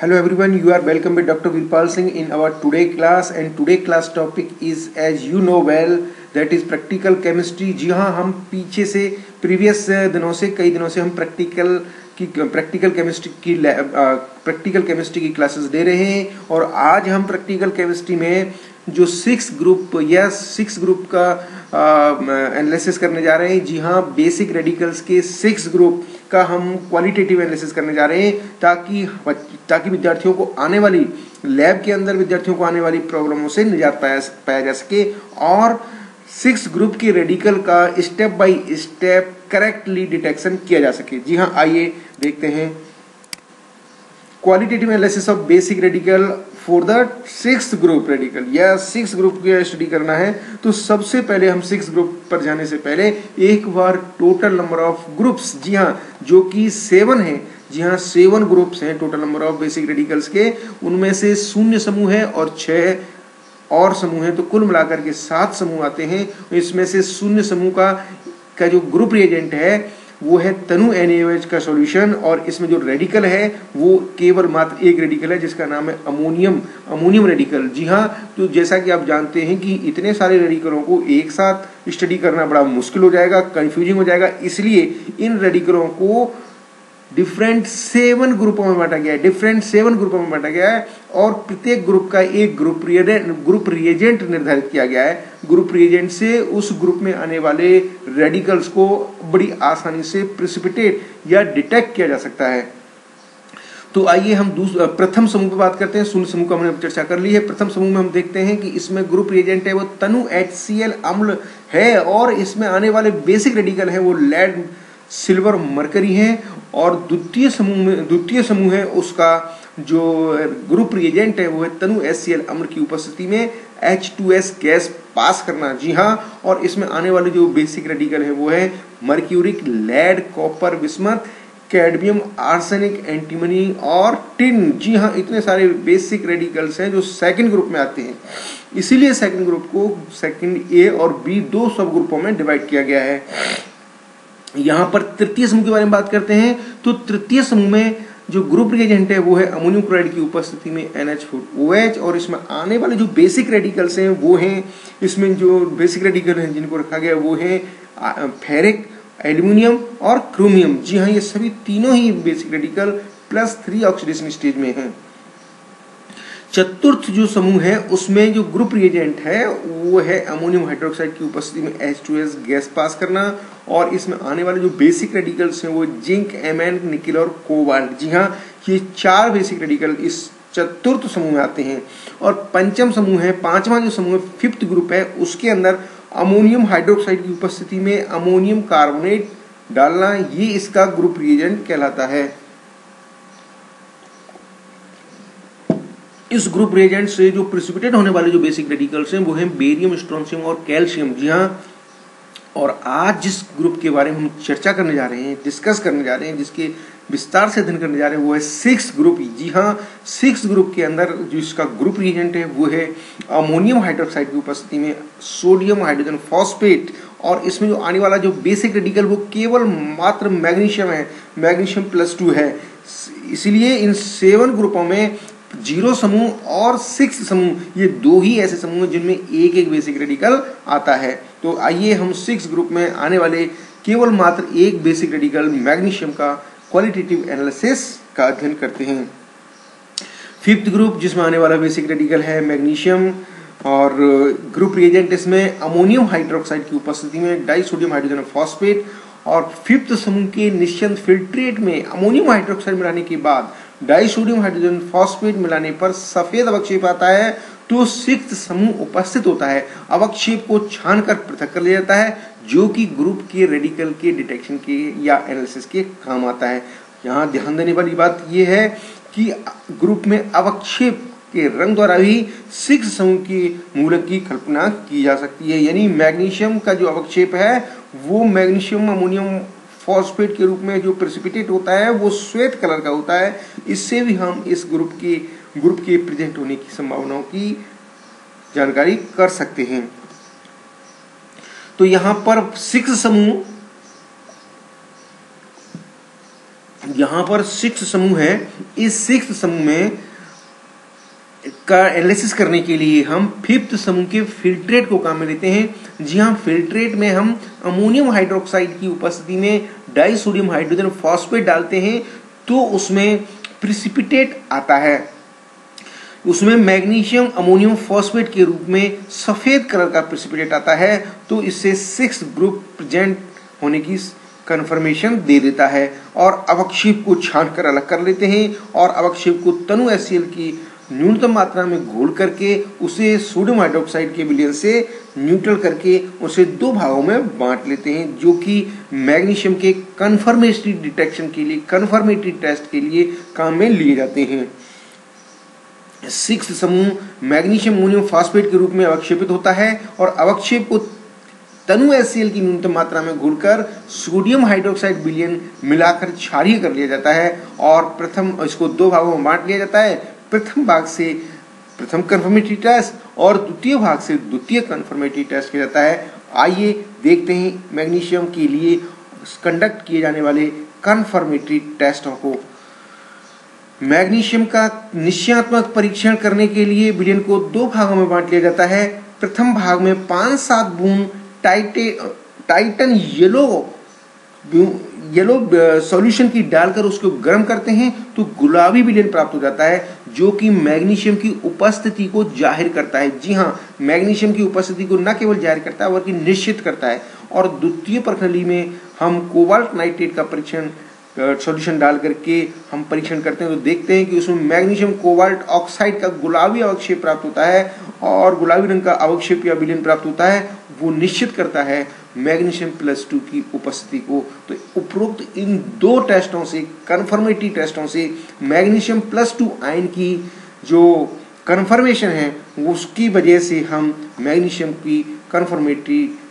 Hello everyone, you are welcome with Dr. Virpal Singh in our today class, and today class topic is, as you know well, that is practical chemistry। जी हाँ, हम पीछे से previous दिनों से कई दिनों से हम प्रैक्टिकल केमिस्ट्री की क्लासेस दे रहे हैं। और आज हम प्रैक्टिकल केमिस्ट्री में जो सिक्स ग्रुप का एनालिसिस करने जा रहे हैं। जी हाँ, बेसिक रेडिकल्स के 6 ग्रुप का हम क्वालिटेटिव एनालिसिस करने जा रहे हैं ताकि विद्यार्थियों को आने वाली लैब के अंदर विद्यार्थियों को आने वाली प्रॉब्लमों से निजात पाया जा सके और 6 ग्रुप के रेडिकल का step by step correctly detection किया जा सके। जी हाँ, आइए देखते हैं qualitative analysis of basic radical for the 6th group radical. या 6 ग्रुप की स्टडी करना है तो सबसे पहले हम 6 ग्रुप पर जाने से पहले एक बार टोटल नंबर ऑफ ग्रुप्स, जी हाँ, जो कि 7 है। जी हाँ, 7 ग्रुप्स हैं total number of basic radicals के। उनमें से 0 समूह है और 6 और समूह है, तो कुल मिलाकर के 7 समूह आते हैं। इसमें से 0 समूह का जो ग्रुप रिएजेंट है वो है तनु NaOH का सॉल्यूशन, और इसमें जो रेडिकल है वो केवल मात्र एक रेडिकल है जिसका नाम है अमोनियम रेडिकल। जी हाँ, तो जैसा कि आप जानते हैं कि इतने सारे रेडिकलों को एक साथ स्टडी करना बड़ा मुश्किल हो जाएगा, कंफ्यूजिंग हो जाएगा, इसलिए इन रेडिकलों को डिफरेंट 7 ग्रुपों में बांटा गया है और प्रत्येक ग्रुप का एक ग्रुप रिएजेंट निर्धारित किया गया है। ग्रुप रिएजेंट से उस ग्रुप में आने वाले रेडिकल्स को बड़ी आसानी से प्रेसिपिटेट या डिटेक्ट किया जा सकता है। तो आइए हम प्रथम समूह पर बात करते हैं। 0 समूह का हमने चर्चा कर ली है। प्रथम समूह में हम देखते हैं कि इसमें ग्रुप रिएजेंट है वो तनु HCl अम्ल है, और इसमें आने वाले बेसिक रेडिकल है वो लेड, सिल्वर, मरकरी है। और द्वितीय समूह है उसका जो ग्रुप रिएजेंट है वो है तनु HCl अम्ल की उपस्थिति में H2S गैस पास करना। जी हाँ, और इसमें आने वाले जो बेसिक रेडिकल है वो है mercuric, lead, copper, bismuth, cadmium, arsenic, antimony और टिन। जी हाँ, इतने सारे बेसिक रेडिकल्स हैं जो सेकंड ग्रुप में आते हैं। इसीलिए सेकंड ग्रुप को सेकंड A और B 2 सब ग्रुपों में डिवाइड किया गया है। यहाँ पर तृतीय समूह के बारे में बात करते हैं तो तृतीय समूह में जो ग्रुप रिएजेंट है वो है अमोनियम क्लोराइड की उपस्थिति में NH4OH, और इसमें आने वाले जो बेसिक रेडिकल्स हैं वो हैं, इसमें जो बेसिक रेडिकल हैं जिनको रखा गया वो है फेरिक, एल्यूमिनियम और क्रोमियम। जी हाँ, ये सभी तीनों ही बेसिक रेडिकल +3 ऑक्सीडेशन स्टेज में हैं। चतुर्थ जो समूह है उसमें जो ग्रुप रिएजेंट है वो है अमोनियम हाइड्रोक्साइड की उपस्थिति में H2S गैस पास करना, और इसमें आने वाले जो बेसिक रेडिकल्स हैं वो जिंक, Mn, निकेल और कोबाल्ट। जी हाँ, ये 4 बेसिक रेडिकल इस चतुर्थ समूह में आते हैं। और पंचम समूह है, 5वां जो समूह है, 5th ग्रुप है, उसके अंदर अमोनियम हाइड्रोक्साइड की उपस्थिति में अमोनियम कार्बोनेट डालना, ये इसका ग्रुप रिएजेंट कहलाता है। इस ग्रुप रिएजेंट से जो प्रेसिपिटेट होने वाले जो बेसिक रेडिकल्स हैं वो हैं बेरियम, स्ट्रोंशियम और कैल्शियम। जी हाँ, और आज जिस ग्रुप के बारे में हम चर्चा करने जा रहे हैं, डिस्कस करने जा रहे हैं, जिसके विस्तार से अध्ययन करने जा रहे हैं वो है 6 ग्रुप। जी हाँ, 6 ग्रुप के अंदर जो इसका ग्रुप रिएजेंट है वो है अमोनियम हाइड्रोक्साइड की उपस्थिति में सोडियम हाइड्रोजन फॉस्फेट, और इसमें जो आने वाला जो बेसिक रेडिकल वो केवल मात्र मैग्नीशियम है, मैग्नीशियम +2 है। इसलिए इन 7 ग्रुपों में 0 समूह और 6 समूह, ये 2 ही ऐसे समूह हैं जिनमें एक बेसिक रेडिकल आता है। तो आइए हम 6 ग्रुप में आने वाले केवल मात्र एक बेसिक रेडिकल मैग्नीशियम का क्वालिटेटिव एनालिसिस का अध्ययन करते हैं। 5th ग्रुप जिसमें आने वाला बेसिक रेडिकल है मैग्नीशियम, और ग्रुप रिएजेंट इसमें अमोनियम हाइड्रोक्साइड की उपस्थिति में डाइसोडियम हाइड्रोजन फॉस्फेट। और 5th समूह के निश्चल फिल्ट्रेट में अमोनियम हाइड्रोक्साइड मिलाने के बाद डाइसोडियम हाइड्रोजन फॉस्फेट मिलाने पर सफेद अवक्षेप आता है, तो 6th समूह उपस्थित होता है। अवक्षेप को छानकर पृथक कर लिया जाता है, जो कि ग्रुप के रेडिकल के डिटेक्शन के या एनालिसिस के काम आता है। यहाँ ध्यान देने वाली बात यह है कि ग्रुप में अवक्षेप के रंग द्वारा भी 6 समूह की मूलक की कल्पना की जा सकती है। यानी मैग्नीशियम का जो अवक्षेप है वो मैग्नीशियम अमोनियम फॉस्फेट के रूप में जो प्रेसिपिटेट होता है वो श्वेत कलर का होता है। इससे भी हम इस ग्रुप के प्रेजेंट होने की संभावनाओं की जानकारी कर सकते हैं। तो यहाँ पर 6 समूह यहाँ पर 6 समूह है। इस 6 समूह में का एनालिसिस करने के लिए हम 5th समूह के फिल्ट्रेट को काम में लेते हैं। जी हाँ, फिल्ट्रेट में हम अमोनियम हाइड्रोक्साइड की उपस्थिति में डाइसोडियम हाइड्रोजन फॉस्फेट डालते हैं तो उसमें प्रिसिपिटेट आता है। उसमें मैग्नीशियम अमोनियम फॉस्फेट के रूप में सफेद कलर का प्रिसिपिटेट आता है, तो इससे 6 ग्रुप प्रेजेंट होने की कन्फर्मेशन दे देता है। और अवक्षेप को छांट कर अलग कर लेते हैं और अवक्षेप को तनु HCl की न्यूनतम मात्रा में घोल करके उसे सोडियम हाइड्रोक्साइड के विलयन से न्यूट्रल करके उसे 2 भागों में बांट लेते हैं, जो कि मैग्नीशियम के कन्फर्मेटरी डिटेक्शन के लिए, कन्फर्मेटरी टेस्ट के लिए काम में लिए जाते हैं। 6 समूह मैग्नीशियम अमोनियम फॉस्फेट के रूप में अवक्षेपित होता है और अवक्षेप को तनु HCl की न्यूनतम मात्रा में घोलकर सोडियम हाइड्रोक्साइड विलयन मिलाकर क्षारीय कर लिया जाता है और प्रथम इसको 2 भागों में बांट लिया जाता है। प्रथम भाग से प्रथम कन्फर्मेटरी टेस्ट और द्वितीय भाग से द्वितीय कन्फर्मेटरी टेस्ट किया जाता है। आइए देखते हैं मैग्नीशियम के लिए कंडक्ट किए जाने वाले कन्फर्मेटरी टेस्टों को। मैग्नीशियम का निश्चयात्मक परीक्षण करने के लिए विलयन को 2 भागों में बांट लिया जाता है। प्रथम भाग में 5-7 बूंद टाइटन येलो सॉल्यूशन की डालकर उसको गर्म करते हैं तो गुलाबी विलयन प्राप्त हो जाता है, जो कि मैग्नीशियम की उपस्थिति को जाहिर करता है। जी हाँ, मैग्नीशियम की उपस्थिति को न केवल जाहिर करता है बल्कि निश्चित करता है। और द्वितीय प्रणाली में हम कोबाल्ट नाइट्रेट का परीक्षण सॉल्यूशन डाल करके हम परीक्षण करते हैं तो देखते हैं कि उसमें मैग्नीशियम कोबाल्ट ऑक्साइड का गुलाबी अवक्षेप प्राप्त होता है और गुलाबी रंग का अवक्षेप या विलयन प्राप्त होता है। वो निश्चित करता है मैग्नीशियम +2 की उपस्थिति को। तो उपरोक्त इन 2 टेस्टों से, कन्फर्मेटरी टेस्टों से मैग्नीशियम +2 आयन की जो कन्फर्मेशन है उसकी वजह से हम मैग्नीशियम की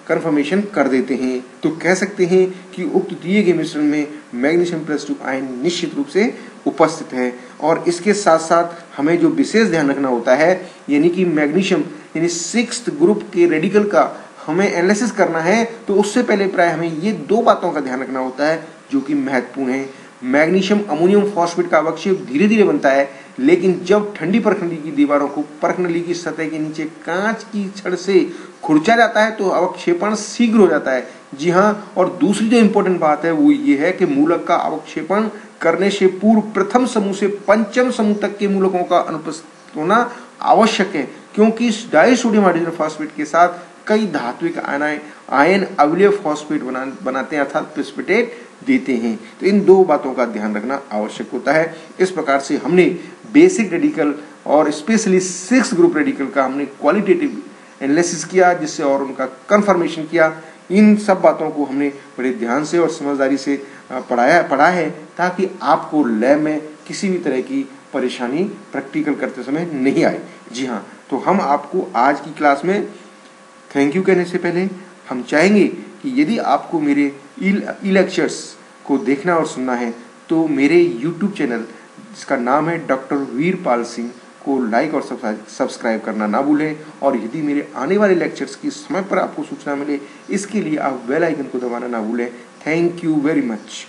कन्फर्मेशन कर देते हैं। तो कह सकते हैं कि उक्त दिए गए मिश्रण में मैग्नीशियम +2 आयन निश्चित रूप से उपस्थित है। और इसके साथ साथ हमें जो विशेष ध्यान रखना होता है, यानी कि मैग्नीशियम यानी 6th ग्रुप के रेडिकल का हमें एनालिसिस करना है, तो उससे पहले प्राय हमें ये 2 बातों का ध्यान रखना होता है जो कि महत्वपूर्ण है। मैग्नीशियम अमोनियम फॉस्फेट का अवक्षेप धीरे धीरे बनता है, लेकिन जब ठंडी परखनली की दीवारों को परखनली की सतह के नीचे कांच की छड़ से खुरचा जाता है तो अवक्षेपण शीघ्र हो जाता है। जी हाँ, और दूसरी जो इंपॉर्टेंट बात है वो ये है कि मूलक का अवक्षेपण करने से पूर्व प्रथम समूह से 5वें समूह तक के मूलकों का अनुपस्थित होना आवश्यक है, क्योंकि डाइसोडियम हाइड्रोजन फॉस्फेट के साथ कई धात्विक आयन अवयव फॉस्फेट बनाते हैं अर्थात प्रिसिपिटेट देते हैं। तो इन 2 बातों का ध्यान रखना आवश्यक होता है। इस प्रकार से हमने बेसिक रेडिकल और स्पेशली 6 ग्रुप रेडिकल का हमने क्वालिटेटिव एनालिसिस किया, जिससे और उनका कंफर्मेशन किया। इन सब बातों को हमने बड़े ध्यान से और समझदारी से पढ़ा है ताकि आपको लैब में किसी भी तरह की परेशानी प्रैक्टिकल करते समय नहीं आए। जी हाँ, तो हम आपको आज की क्लास में थैंक यू कहने से पहले हम चाहेंगे कि यदि आपको मेरे ई लेक्चर्स को देखना और सुनना है तो मेरे यूट्यूब चैनल जिसका नाम है डॉक्टर वीरपाल सिंह को लाइक और सब्सक्राइब करना ना भूलें। और यदि मेरे आने वाले लेक्चर्स की समय पर आपको सूचना मिले, इसके लिए आप बेल आइकन को दबाना ना भूलें। Thank you very much.